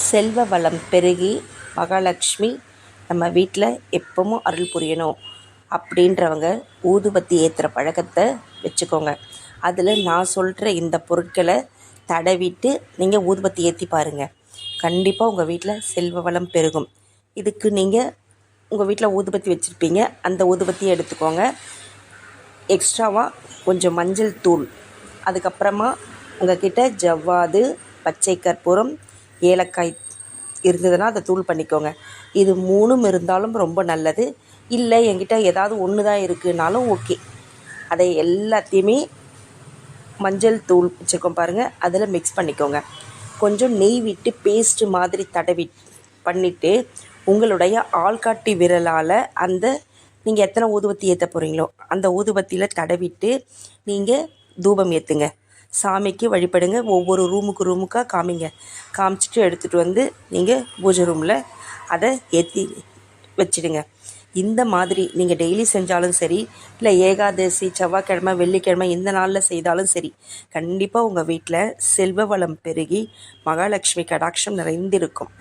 செல்வ வளம் பெருகி மகாலட்சுமி நம்ம வீட்டில் எப்பவும் அருள் புரியணும் அப்படின்றவங்க ஊதுபத்தி ஏற்றுற பழக்கத்தை வச்சுக்கோங்க. அதில் நான் சொல்கிற இந்த பொருட்களை தடவிட்டு நீங்கள் ஊதுபத்தி ஏற்றி பாருங்கள். கண்டிப்பாக உங்கள் வீட்டில் செல்வ வளம் பெருகும். இதுக்கு நீங்கள் உங்கள் வீட்டில் ஊதுபத்தி வச்சுருப்பீங்க, அந்த ஊதுபத்தியை எடுத்துக்கோங்க. எக்ஸ்ட்ராவாக கொஞ்சம் மஞ்சள் தூள், அதுக்கப்புறமா உங்கள் கிட்ட ஜவ்வாது, பச்சை கற்பூரம், ஏலக்காய் இருந்ததுன்னா அதை தூள் பண்ணிக்கோங்க. இது 3ம் இருந்தாலும் ரொம்ப நல்லது. இல்லை என்கிட்ட ஏதாவது ஒன்று தான் இருக்குனாலும் ஓகே. அதை எல்லாத்தையுமே மஞ்சள் தூள் வச்சுருக்கோம் பாருங்கள், அதில் மிக்ஸ் பண்ணிக்கோங்க. கொஞ்சம் நெய் விட்டு பேஸ்ட்டு மாதிரி தடவி பண்ணிவிட்டு உங்களுடைய ஆள்காட்டி விரலால் அந்த நீங்கள் எத்தனை ஊதுபத்தி ஏற்ற போகிறீங்களோ அந்த ஊதுபத்தியில் தடவிட்டு நீங்கள் தூபம் ஏற்றுங்க. சாமிக்கு வழிபடுங்க. ஒவ்வொரு ரூமுக்காக காமிச்சிட்டு எடுத்துகிட்டு வந்து நீங்கள் பூஜை ரூமில் அதை ஏற்றி வச்சிடுங்க. இந்த மாதிரி நீங்கள் டெய்லி செஞ்சாலும் சரி, இல்லை ஏகாதசி, செவ்வாய்க்கிழமை, வெள்ளிக்கிழமை இந்த நாளில் செய்தாலும் சரி, கண்டிப்பாக உங்கள் வீட்டில் செல்வ வளம் பெருகி மகாலட்சுமி கடாட்சம் நிறைந்திருக்கும்.